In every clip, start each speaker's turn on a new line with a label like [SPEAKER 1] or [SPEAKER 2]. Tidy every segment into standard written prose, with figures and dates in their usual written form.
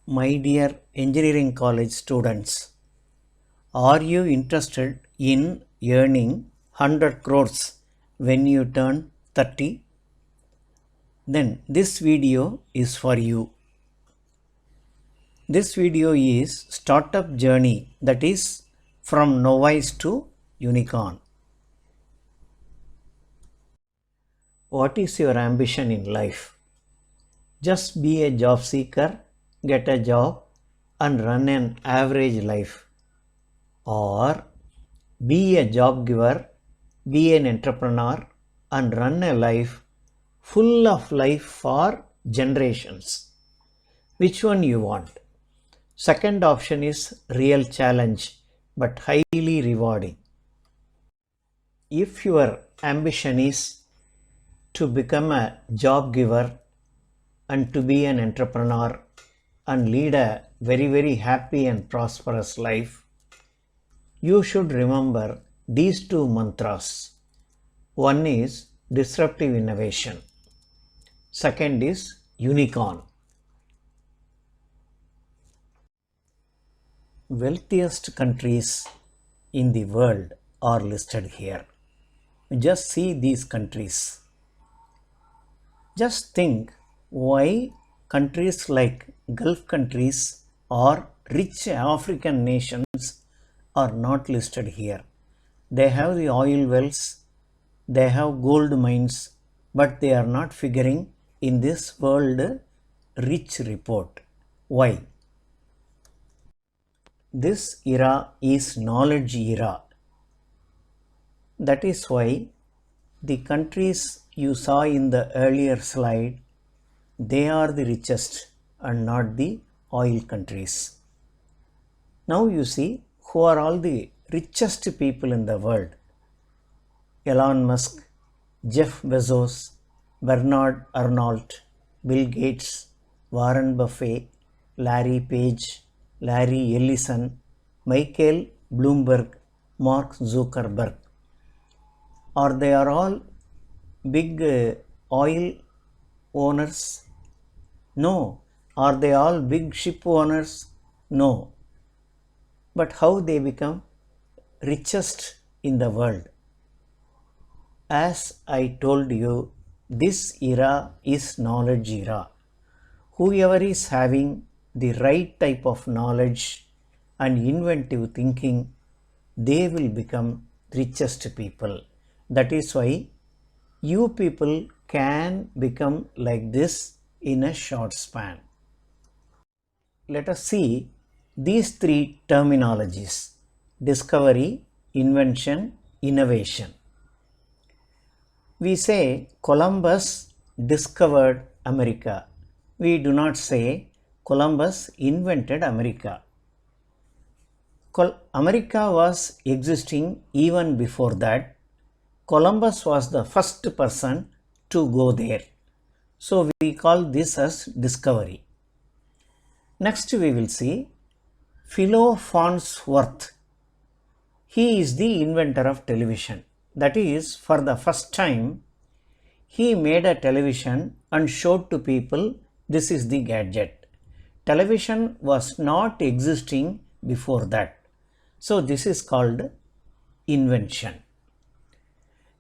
[SPEAKER 1] My dear engineering college students, are you interested in earning 100 crores when you turn 30? Then this video is for you. This video is startup journey, that is from Novice to unicorn. What is your ambition in life? Just be a job seeker, get a job and run an average life, or be a job giver, be an entrepreneur and run a life full of life for generations. Which one you want? Second option is real challenge but highly rewarding. If your ambition is to become a job giver and to be an entrepreneur and lead a very happy and prosperous life, you should remember these two mantras. One is disruptive innovation. Second is unicorn. Wealthiest countries in the world are listed here. Just see these countries. Just think why countries like Gulf countries or rich African nations are not listed here. They have the oil wells, they have gold mines, but they are not figuring in this world rich report. Why? This era is knowledge era. That is why the countries you saw in the earlier slide, they are the richest and not the oil countries. Now you see who are all the richest people in the world. Elon Musk, Jeff Bezos, Bernard Arnault, Bill Gates, Warren Buffett, Larry Page, Larry Ellison, Michael Bloomberg, Mark Zuckerberg. Or they are all big oil owners? No. Are they all big ship owners? No. But how they become richest in the world? As I told you, this era is knowledge era. Whoever is having the right type of knowledge and inventive thinking, they will become richest people. That is why you people can become like this in a short span. Let us see these three terminologies: discovery, invention, innovation. We say Columbus discovered America. We do not say Columbus invented America. America was existing even before that. Columbus was the first person to go there. So we call this as discovery. Next we will see Philo Farnsworth. He is the inventor of television. That is, for the first time, he made a television and showed to people this is the gadget. Television was not existing before that. So this is called invention.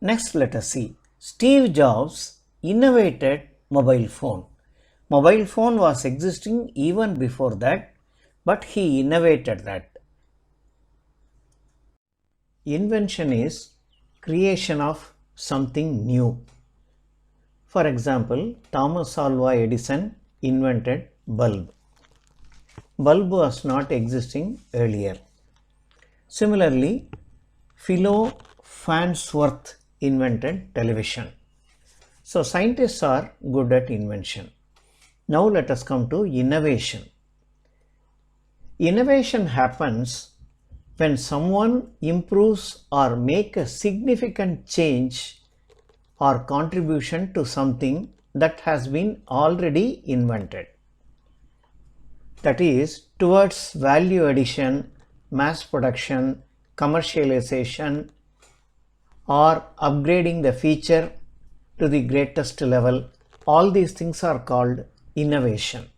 [SPEAKER 1] Next let us see. Steve Jobs innovated mobile phone. Mobile phone was existing even before that, but he innovated that. Invention is creation of something new. For example, Thomas Alva Edison invented bulb. Bulb was not existing earlier. Similarly, Philo Farnsworth invented television. So scientists are good at invention. Now let us come to innovation. Innovation happens when someone improves or make a significant change or contribution to something that has been already invented. That is, towards value addition, mass production, commercialization, or upgrading the feature to the greatest level. All these things are called innovation.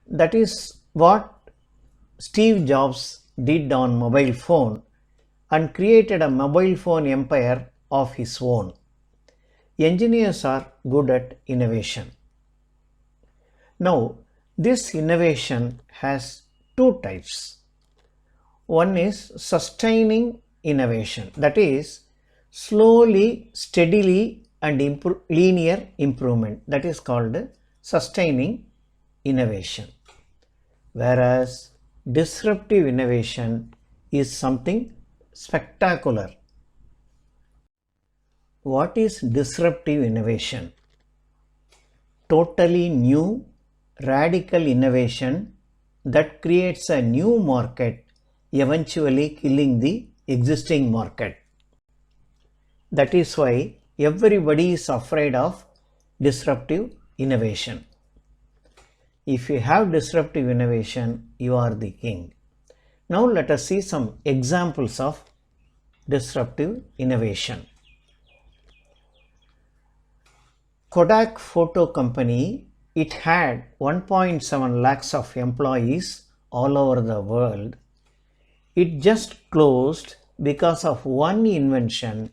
[SPEAKER 1] That is what Steve Jobs did on mobile phone and created a mobile phone empire of his own. Engineers are good at innovation. Now, this innovation has two types. One is sustaining innovation, that is slowly, steadily and linear improvement, that is called sustaining innovation. Whereas disruptive innovation is something spectacular. What is disruptive innovation? Totally new, radical innovation that creates a new market, eventually killing the existing market. That is why everybody is afraid of disruptive innovation. If you have disruptive innovation, you are the king. Now let us see some examples of disruptive innovation. Kodak Photo Company, it had 1.7 lakhs of employees all over the world. It just closed because of one invention,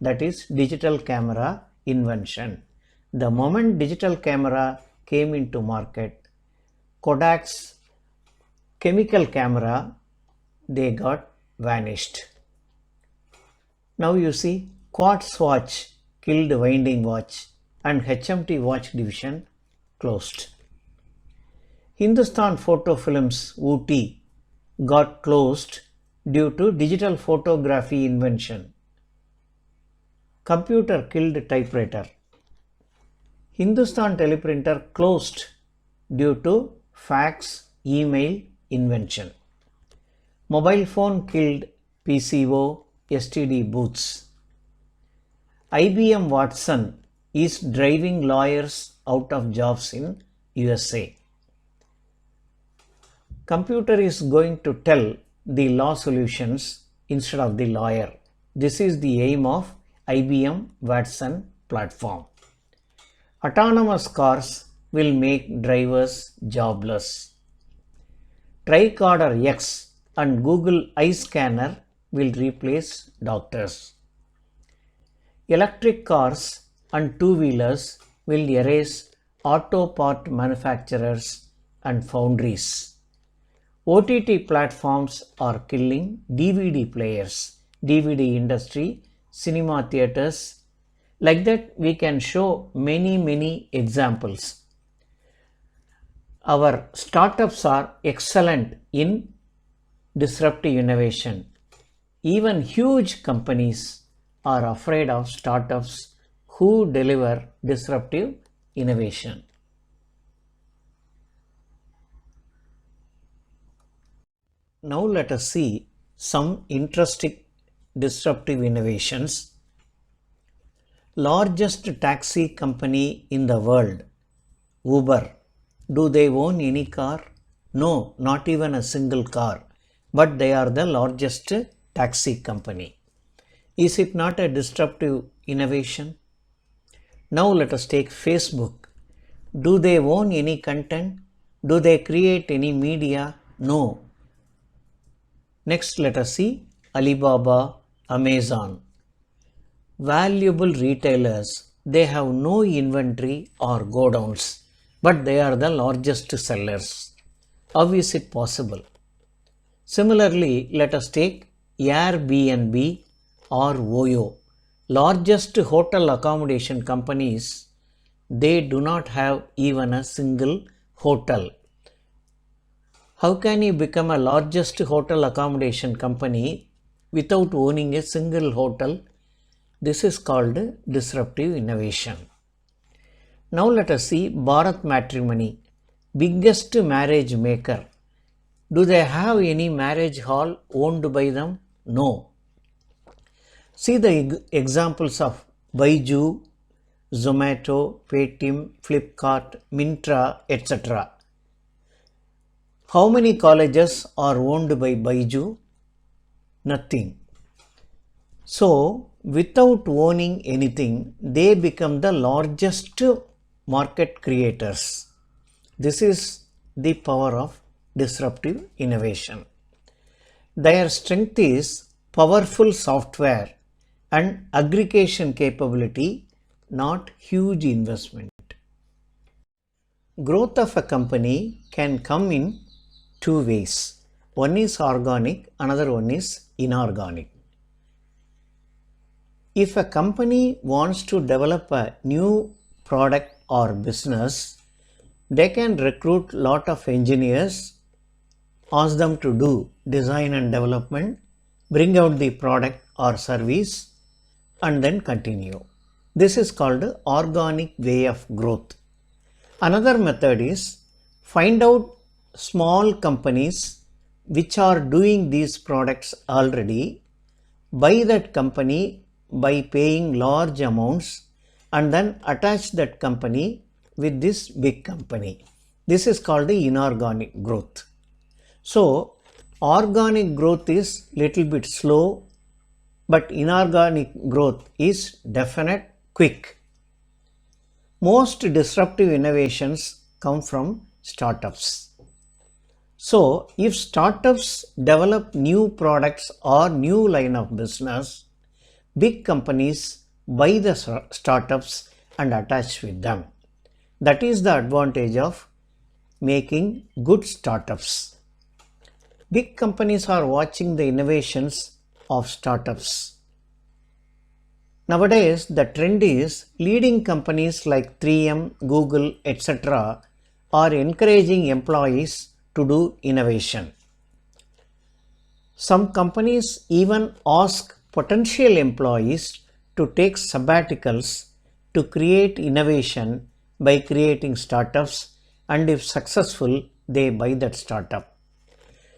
[SPEAKER 1] that is digital camera invention. The moment digital camera came into market, Kodak's chemical camera, they got vanished. Now you see, Quartz watch killed winding watch and HMT watch division closed. Hindustan Photo Films Ooty got closed due to digital photography invention. Computer killed typewriter. Hindustan Teleprinter closed due to fax, email invention. Mobile phone killed PCO, STD booths. IBM Watson is driving lawyers out of jobs in USA. Computer is going to tell the law solutions instead of the lawyer. This is the aim of IBM Watson platform. Autonomous cars will make drivers jobless. Tricorder X and Google Eye Scanner will replace doctors. Electric cars and two-wheelers will erase auto part manufacturers and foundries. OTT platforms are killing DVD players, DVD industry, cinema theaters. Like that, we can show many examples. Our startups are excellent in disruptive innovation. Even huge companies are afraid of startups who deliver disruptive innovation. Now let us see some interesting disruptive innovations. Largest taxi company in the world, Uber. Do they own any car? No, not even a single car. But they are the largest taxi company. Is it not a disruptive innovation? Now let us take Facebook. Do they own any content? Do they create any media? No. Next let us see Alibaba, Amazon. Valuable retailers, they have no inventory or godowns, but they are the largest sellers. How is it possible? Similarly, let us take Airbnb or Oyo. Largest hotel accommodation companies, they do not have even a single hotel. How can you become a largest hotel accommodation company without owning a single hotel? This is called disruptive innovation. Now let us see Bharat Matrimony, biggest marriage maker. Do they have any marriage hall owned by them? No. See the examples of Byju, Zomato, Paytm, Flipkart, Myntra, etc. How many colleges are owned by Byju? Nothing. So, without owning anything, they become the largest market creators. This is the power of disruptive innovation. Their strength is powerful software and aggregation capability, not huge investment. Growth of a company can come in two ways. One is organic, another one is inorganic. If a company wants to develop a new product or business, they can recruit lot of engineers, ask them to do design and development, bring out the product or service, and then continue. This is called organic way of growth. Another method is find out small companies which are doing these products already, buy that company by paying large amounts, and then attach that company with this big company. This is called the inorganic growth. So organic growth is little bit slow, but inorganic growth is definite, quick. Most disruptive innovations come from startups. So if startups develop new products or new line of business, big companies buy the startups and attach with them. That is the advantage of making good startups. Big companies are watching the innovations of startups. Nowadays, the trend is leading companies like 3M, Google, etc. are encouraging employees to do innovation. Some companies even ask potential employees to take sabbaticals to create innovation by creating startups, and if successful, they buy that startup.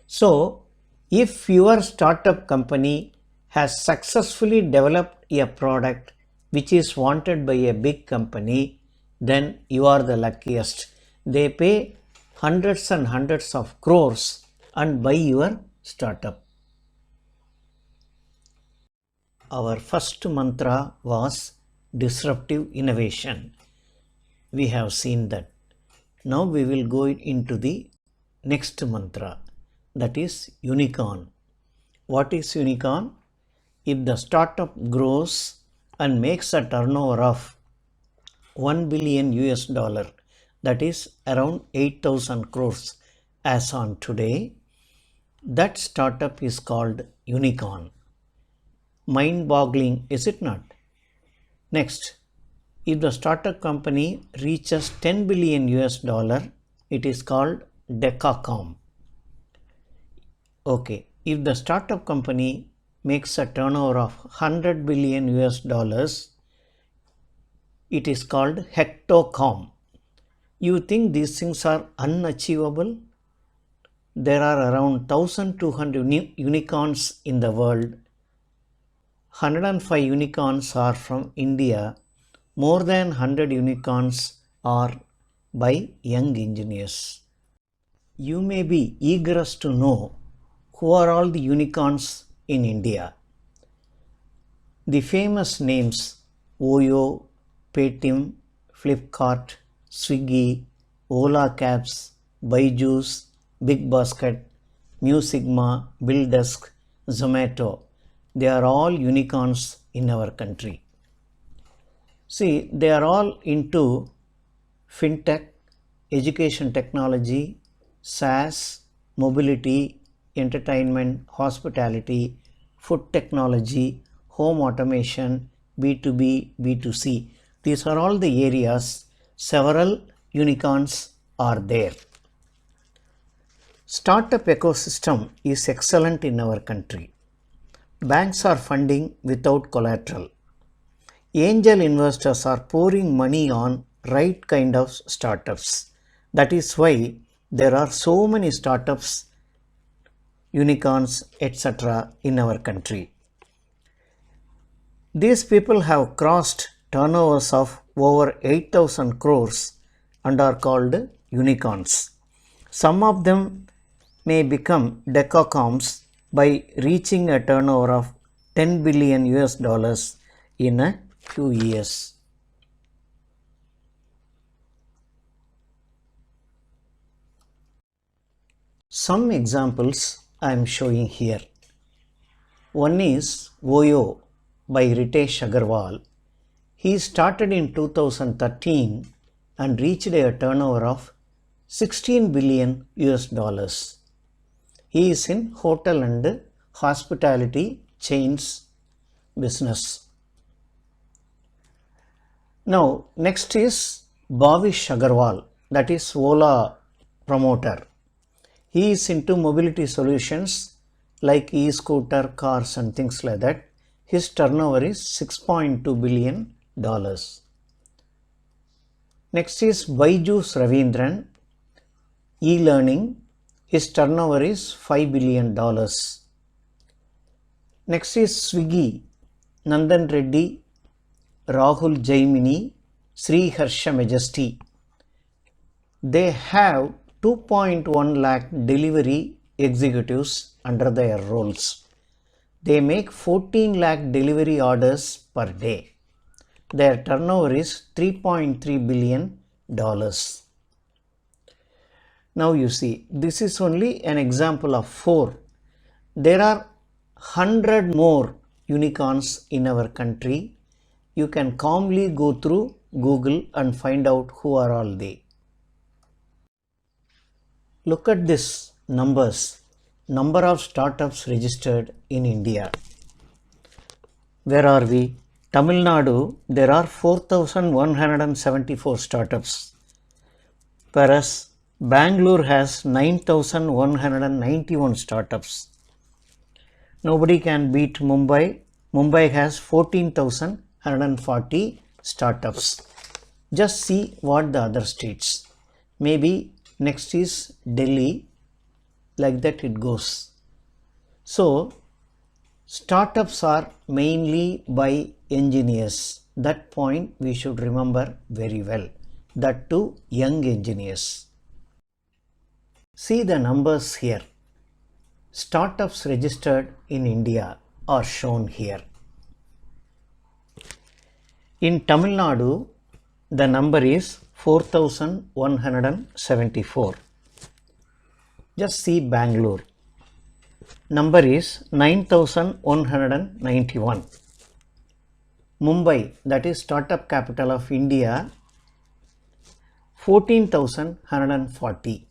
[SPEAKER 1] So, if your startup company has successfully developed a product which is wanted by a big company, then you are the luckiest. They pay hundreds and hundreds of crores and buy your startup. Our first mantra was disruptive innovation. We have seen that. Now we will go into the next mantra, that is unicorn. What is unicorn? If the startup grows and makes a turnover of 1 billion US dollar, that is around 8,000 crores as on today, that startup is called unicorn. Mind-boggling, is it not? Next, if the startup company reaches 10 billion US dollar, it is called Decacorn. Okay, if the startup company makes a turnover of 100 billion US dollars, it is called hectocom. You think these things are unachievable? There are around 1200 unicorns in the world. 105 unicorns are from India. More than 100 unicorns are by young engineers. You may be eager to know who are all the unicorns in India. The famous names Oyo, Paytm, Flipkart, Swiggy, Ola Cabs, Byju's, Big Basket, Mu Sigma, BillDesk, Zomato, they are all unicorns in our country. See, they are all into fintech, education technology, SaaS, mobility, entertainment, hospitality, food technology, home automation, B2B, B2C. These are all the areas. Several unicorns are there. Startup ecosystem is excellent in our country. Banks are funding without collateral. Angel investors are pouring money on right kind of startups. That is why there are so many startups, unicorns, etc. in our country. These people have crossed turnovers of over 8,000 crores and are called unicorns. Some of them may become decacorns by reaching a turnover of 10 billion US dollars in a few years. Some examples I am showing here. One is Voyo by Ritesh Agarwal. He started in 2013 and reached a turnover of 16 billion US dollars. He is in hotel and hospitality chains business. Now, next is Bhavish Agarwal, that is Ola promoter. He is into mobility solutions like e-scooter, cars and things like that. His turnover is $6.2 billion. Next is Byju's Ravindran, e-learning. His turnover is $5 billion. Next is Swiggy, Nandan Reddy, Rahul Jaimini, Sri Harsha Majesty. They have 2.1 lakh delivery executives under their roles. They make 14 lakh delivery orders per day. Their turnover is $3.3 billion. Now you see, this is only an example of 4. There are 100 more unicorns in our country. You can calmly go through Google and find out who are all they. Look at this numbers. Number of startups registered in India. Where are we? Tamil Nadu, there are 4,174 startups. Whereas Bangalore has 9,191 startups. Nobody can beat Mumbai. Mumbai has 14,140 startups. Just see what the other states. Maybe next is Delhi. Like that it goes. So, startups are mainly by engineers. That point we should remember very well. That too, young engineers. See the numbers here. Startups registered in India are shown here. In Tamil Nadu, the number is 4,174. Just see Bangalore. Number is 9,191. Mumbai, that is startup capital of India, 14,140.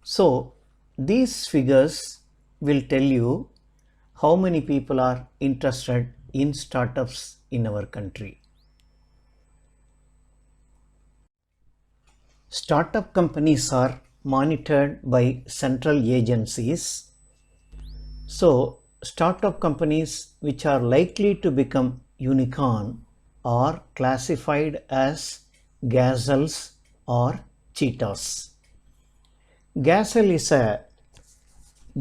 [SPEAKER 1] So, these figures will tell you how many people are interested in startups in our country. Startup companies are monitored by central agencies. So, startup companies which are likely to become unicorn are classified as gazelles or cheetahs. Gazelle is a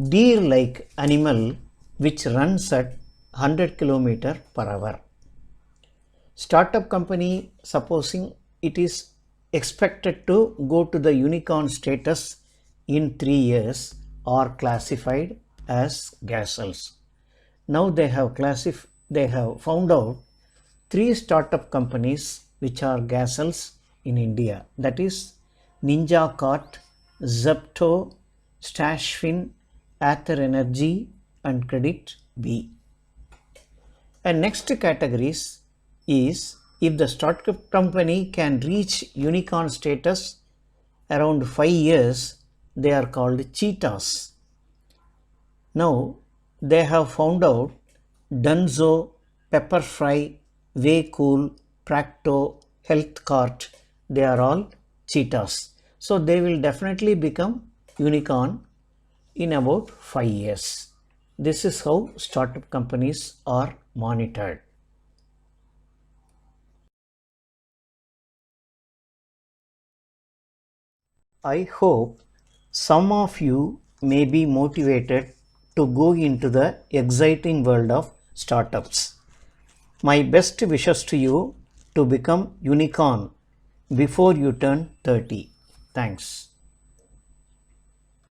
[SPEAKER 1] deer-like animal which runs at 100 km per hour. Startup company, supposing it is expected to go to the unicorn status in 3 years, are classified as gazelles. Now they have found out 3 startup companies which are gazelles in India. That is Ninja Cart, Zepto, Stashfin, Ather Energy and Credit B. And next categories is if the startup company can reach unicorn status around 5 years, they are called cheetahs. Now they have found out Dunzo, Pepperfry, Waycool, Practo, Healthcart, they are all cheetahs. So they will definitely become unicorn in about 5 years. This is how startup companies are monitored. I hope some of you may be motivated to go into the exciting world of startups. My best wishes to you to become unicorn before you turn 30. Thanks.